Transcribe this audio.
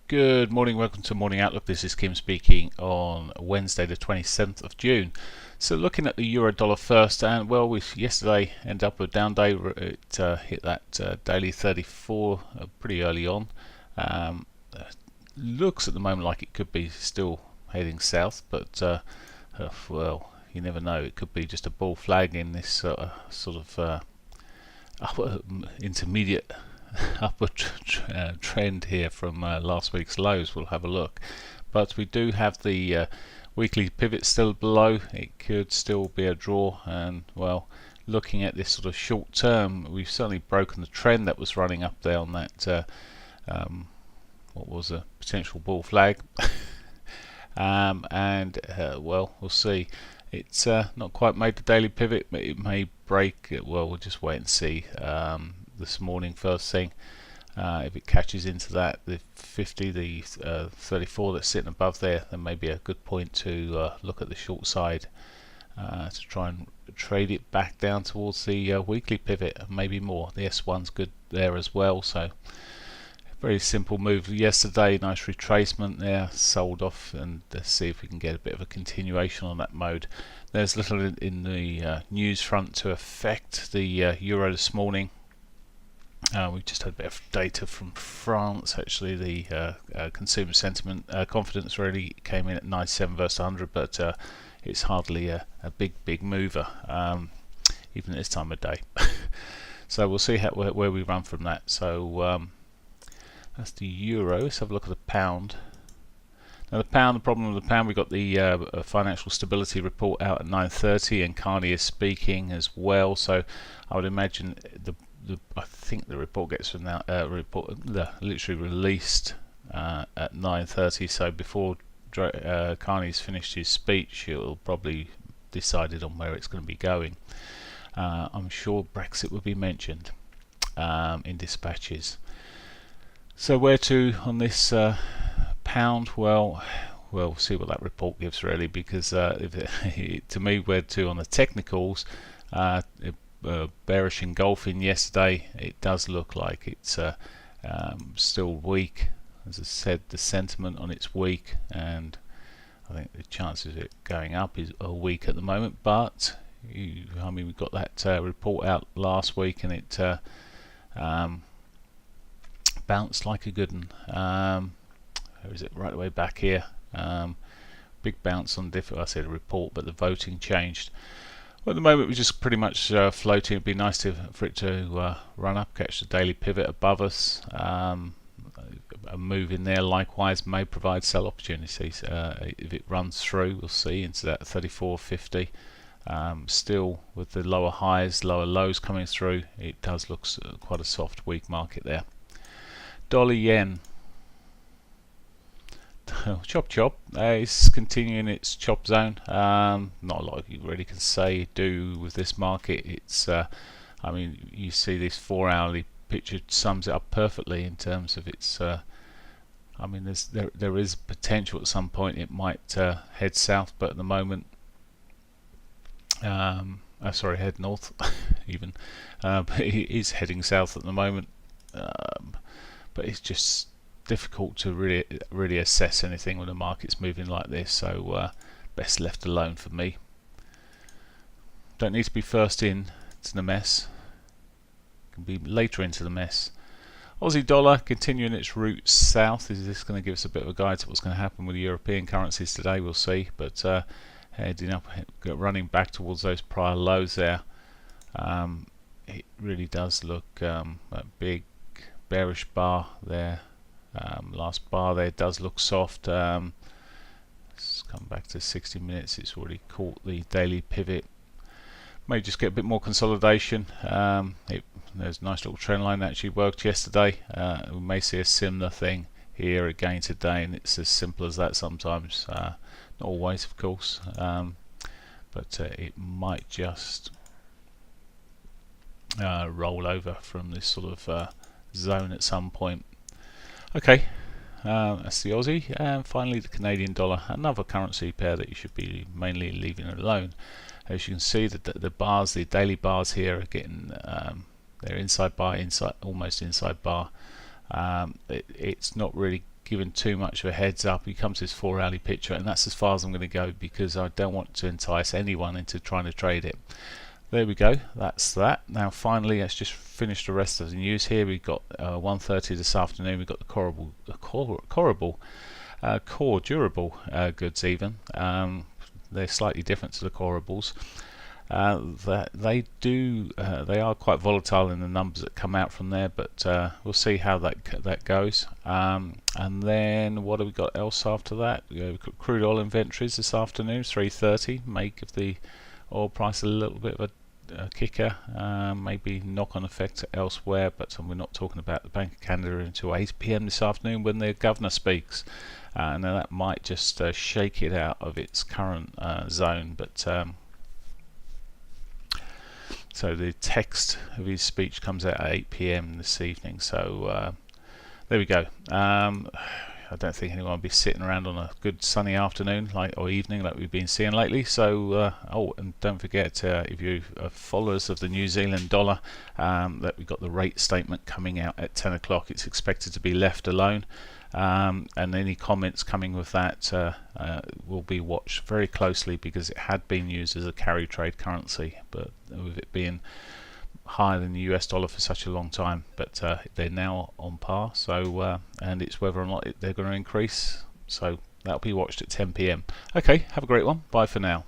Good morning, welcome to Morning Outlook. This is Kim speaking on Wednesday the 27th of June. So looking at the euro dollar first, and well, we yesterday ended up with a down day. It hit that daily 34 pretty early on. Looks at the moment like it could be still heading south, but well, you never know. It could be just a bull flag in this sort of intermediate upward trend here from last week's lows. We'll have a look, but we do have the weekly pivot still below. It could still be a draw, and well, looking at this sort of short term, we've certainly broken the trend that was running up there on that what was a potential bull flag. Well, we'll see. It's not quite made the daily pivot, but it may break it. Well, we'll just wait and see. This morning, first thing, if it catches into that, the 50, the 34 that's sitting above there, then may be a good point to look at the short side to try and trade it back down towards the weekly pivot, and maybe more. The S1's good there as well, so very simple move yesterday. Nice retracement there, sold off, and let's see if we can get a bit of a continuation on that mode. There's little in the news front to affect the euro this morning. We've just had a bit of data from France. Actually, the consumer sentiment confidence really came in at 97 versus 100, but it's hardly a big mover, even at this time of day. So we'll see where we run from that. So that's the euro. Let's have a look at the pound. Now the problem with the pound, we got the financial stability report out at 9:30, and Carney is speaking as well. So I would imagine I think the report gets from now literally released at 9:30. So before Carney's finished his speech, he'll probably decided on where it's going to be going. I'm sure Brexit will be mentioned in dispatches. So where to on this pound? Well, we'll see what that report gives really, because to me, where to on the technicals, bearish engulfing yesterday. It does look like it's still weak. As I said, the sentiment on it's weak, and I think the chances of it going up are weak at the moment. But I mean, we got that report out last week, and it bounced like a good one. Where is it? Right away back here. Big bounce on I said a report, but the voting changed. Well, at the moment we're just pretty much floating. It'd be nice for it to run up, catch the daily pivot above us. A move in there likewise may provide sell opportunities. If it runs through, we'll see into that 34.50. Still with the lower highs, lower lows coming through, it does look quite a soft, weak market there. Dollar yen. Chop is continuing its chop zone. Not a lot you really can do with this market. It's I mean, you see this 4-hourly picture sums it up perfectly in terms of its I mean, there is potential at some point it might head south, but at the moment sorry, head north even, but it is heading south at the moment, but it's just difficult to really assess anything when the market's moving like this, so best left alone for me. Don't need to be first in to the mess, can be later into the mess. Aussie dollar continuing its route south. Is this going to give us a bit of a guide to what's going to happen with the European currencies today? We'll see, but heading up, running back towards those prior lows there. It really does look that big bearish bar there. Last bar there does look soft. Let's come back to 60 minutes. It's already caught the daily pivot. May just get a bit more consolidation. There's a nice little trend line that actually worked yesterday. We may see a similar thing here again today, and it's as simple as that sometimes. Not always, of course, but it might just roll over from this sort of zone at some point. Okay, that's the Aussie, and finally the Canadian dollar, another currency pair that you should be mainly leaving alone. As you can see, the bars, the daily bars here are getting they're inside bar, almost inside bar. It's not really given too much of a heads up. He comes to this 4-hourly picture, and that's as far as I'm going to go because I don't want to entice anyone into trying to trade it. There we go, that's that. Now finally, let's just finish the rest of the news here. We've got 1:30 this afternoon. We've got the core durable goods even. They're slightly different to the coreables. They are quite volatile in the numbers that come out from there, but we'll see how that goes. And then what have we got else after that? We've got crude oil inventories this afternoon, 3:30. May give the oil price a little bit of a kicker, maybe knock-on effect elsewhere, but we're not talking about the Bank of Canada until 8 PM this afternoon when the governor speaks. And that might just shake it out of its current zone, but so the text of his speech comes out at 8 PM this evening. So there we go. I don't think anyone will be sitting around on a good sunny afternoon or evening like we've been seeing lately. So oh, and don't forget, if you are followers of the New Zealand dollar, that we've got the rate statement coming out at 10 o'clock. It's expected to be left alone. And any comments coming with that will be watched very closely because it had been used as a carry trade currency, but with it being higher than the US dollar for such a long time, but they're now on par. So and it's whether or not they're going to increase. So that'll be watched at 10 PM. Okay, have a great one. Bye for now.